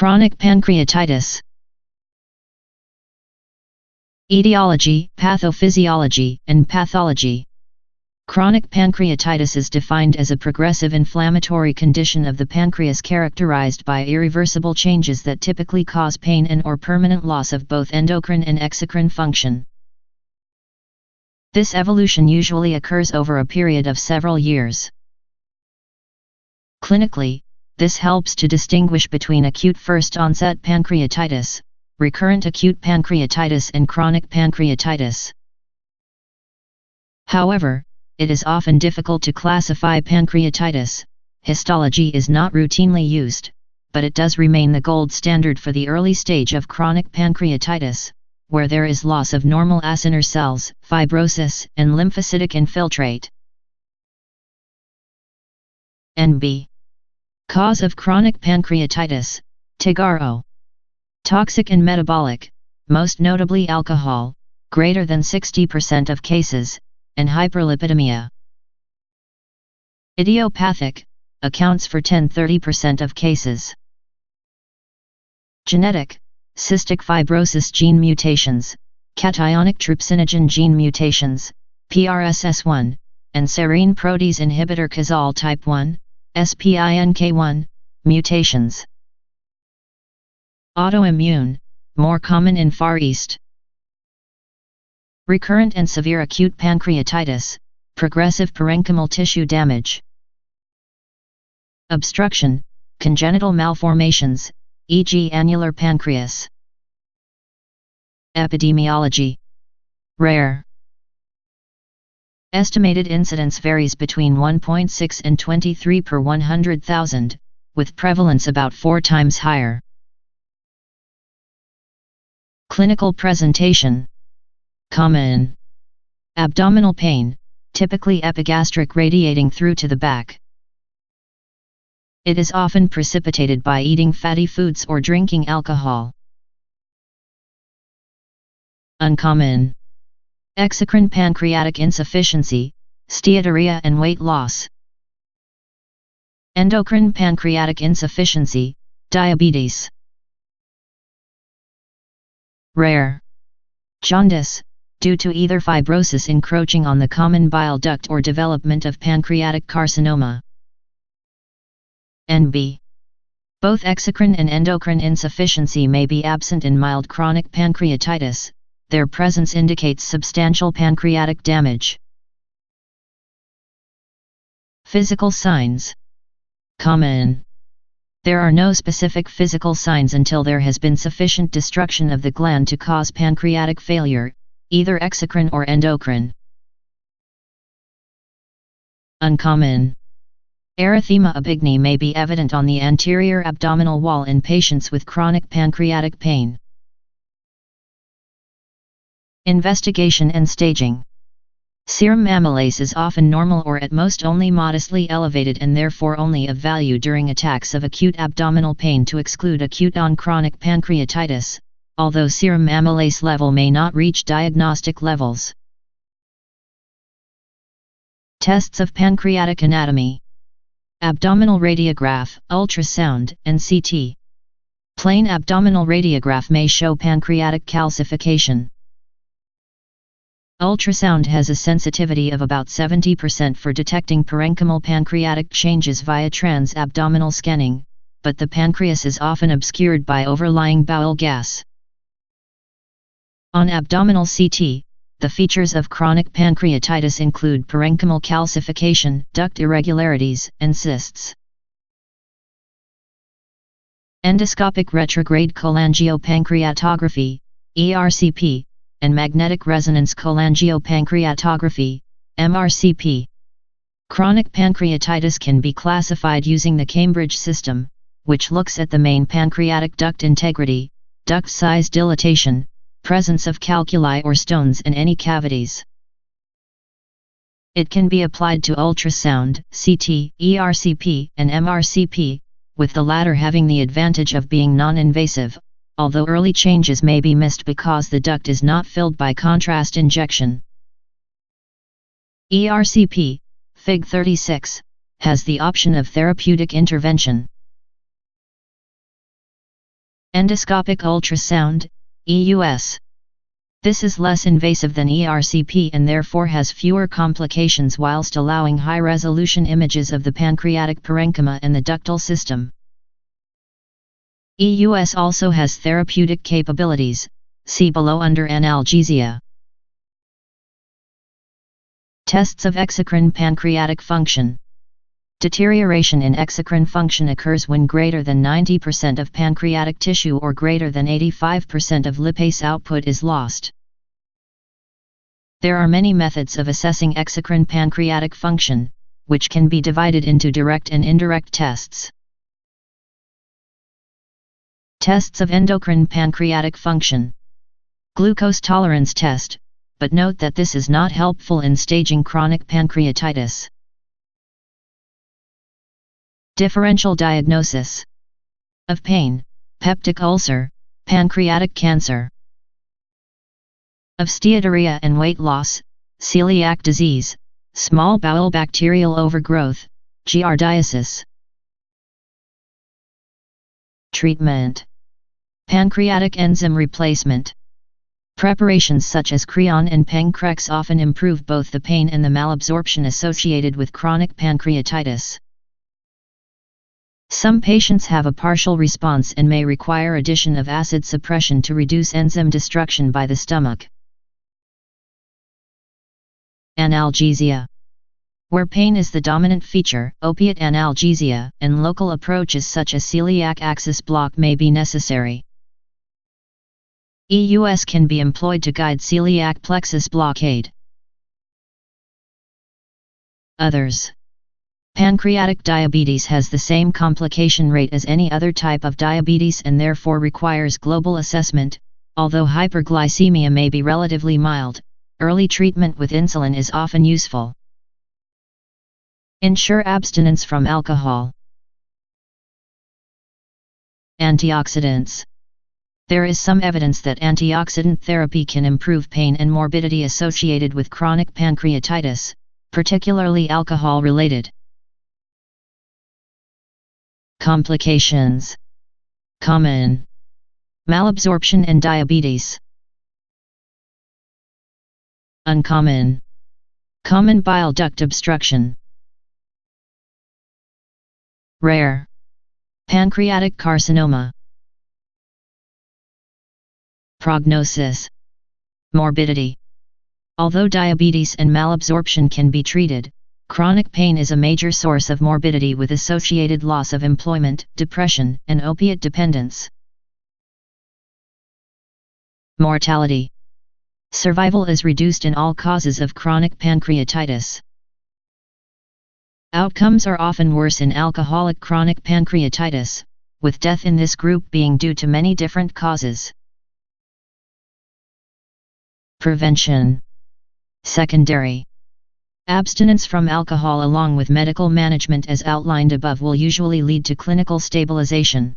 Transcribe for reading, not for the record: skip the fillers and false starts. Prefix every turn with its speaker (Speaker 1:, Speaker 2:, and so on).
Speaker 1: Chronic pancreatitis. Etiology, pathophysiology, and pathology. Chronic pancreatitis is defined as a progressive inflammatory condition of the pancreas characterized by irreversible changes that typically cause pain and/or permanent loss of both endocrine and exocrine function. This evolution usually occurs over a period of several years. Clinically, this helps to distinguish between acute first-onset pancreatitis, recurrent acute pancreatitis, and chronic pancreatitis. However, it is often difficult to classify pancreatitis. Histology is not routinely used, but it does remain the gold standard for the early stage of chronic pancreatitis, where there is loss of normal acinar cells, fibrosis, and lymphocytic infiltrate. NB. Cause of chronic pancreatitis, TIGRO. Toxic and metabolic, most notably alcohol, greater than 60% of cases, and hyperlipidemia. Idiopathic, accounts for 10–30% of cases. Genetic, cystic fibrosis gene mutations, cationic trypsinogen gene mutations, PRSS1, and serine protease inhibitor Cazal type 1, SPINK1, mutations. Autoimmune, more common in Far East. Recurrent and severe acute pancreatitis, progressive parenchymal tissue damage. Obstruction, congenital malformations, e.g. annular pancreas. Epidemiology. Rare. Estimated incidence varies between 1.6 and 23 per 100,000, with prevalence about 4 times higher. Clinical presentation. Common. Abdominal pain, typically epigastric radiating through to the back. It is often precipitated by eating fatty foods or drinking alcohol. Uncommon. Exocrine pancreatic insufficiency, steatorrhea and weight loss. Endocrine pancreatic insufficiency, diabetes. Rare. Jaundice, due to either fibrosis encroaching on the common bile duct or development of pancreatic carcinoma. NB. Both exocrine and endocrine insufficiency may be absent in mild chronic pancreatitis. Their presence indicates substantial pancreatic damage. Physical signs. Common. There are no specific physical signs until there has been sufficient destruction of the gland to cause pancreatic failure, either exocrine or endocrine. Uncommon. Erythema abignei may be evident on the anterior abdominal wall in patients with chronic pancreatic pain. Investigation and staging. Serum amylase is often normal or at most only modestly elevated and therefore only of value during attacks of acute abdominal pain to exclude acute on-chronic pancreatitis, although serum amylase level may not reach diagnostic levels. Tests of pancreatic anatomy. Abdominal radiograph, ultrasound, and CT. Plain abdominal radiograph may show pancreatic calcification. Ultrasound has a sensitivity of about 70% for detecting parenchymal pancreatic changes via trans-abdominal scanning, but the pancreas is often obscured by overlying bowel gas. On abdominal CT, the features of chronic pancreatitis include parenchymal calcification, duct irregularities, and cysts. Endoscopic retrograde cholangiopancreatography, ERCP, and magnetic resonance cholangiopancreatography, MRCP. Chronic pancreatitis can be classified using the Cambridge system, which looks at the main pancreatic duct integrity, duct size dilatation, presence of calculi or stones and any cavities. It can be applied to ultrasound, CT, ERCP, and MRCP, with the latter having the advantage of being non-invasive, although early changes may be missed because the duct is not filled by contrast injection. ERCP, Fig 36, has the option of therapeutic intervention. Endoscopic ultrasound, EUS. This is less invasive than ERCP and therefore has fewer complications whilst allowing high-resolution images of the pancreatic parenchyma and the ductal system. EUS also has therapeutic capabilities, see below under analgesia. Tests of exocrine pancreatic function. Deterioration in exocrine function occurs when greater than 90% of pancreatic tissue or greater than 85% of lipase output is lost. There are many methods of assessing exocrine pancreatic function, which can be divided into direct and indirect tests. Tests of endocrine pancreatic function. Glucose tolerance test, but note that this is not helpful in staging chronic pancreatitis. Differential diagnosis of pain, peptic ulcer, pancreatic cancer. Of steatorrhea and weight loss, celiac disease, small bowel bacterial overgrowth, giardiasis. Treatment. Pancreatic enzyme replacement. Preparations such as Creon and Pancrex often improve both the pain and the malabsorption associated with chronic pancreatitis. Some patients have a partial response and may require addition of acid suppression to reduce enzyme destruction by the stomach. Analgesia. Where pain is the dominant feature, opiate analgesia and local approaches such as celiac axis block may be necessary. EUS can be employed to guide celiac plexus blockade. Others. Pancreatic diabetes has the same complication rate as any other type of diabetes and therefore requires global assessment. Although hyperglycemia may be relatively mild, early treatment with insulin is often useful. Ensure abstinence from alcohol. Antioxidants. There is some evidence that antioxidant therapy can improve pain and morbidity associated with chronic pancreatitis, particularly alcohol-related. Complications. Common. Malabsorption and diabetes. Uncommon. Common bile duct obstruction. Rare. Pancreatic carcinoma. Prognosis. Morbidity. Although diabetes and malabsorption can be treated, chronic pain is a major source of morbidity with associated loss of employment, depression, and opiate dependence. Mortality. Survival is reduced in all causes of chronic pancreatitis. Outcomes are often worse in alcoholic chronic pancreatitis, with death in this group being due to many different causes. Prevention. Secondary. Abstinence from alcohol along with medical management as outlined above will usually lead to clinical stabilization.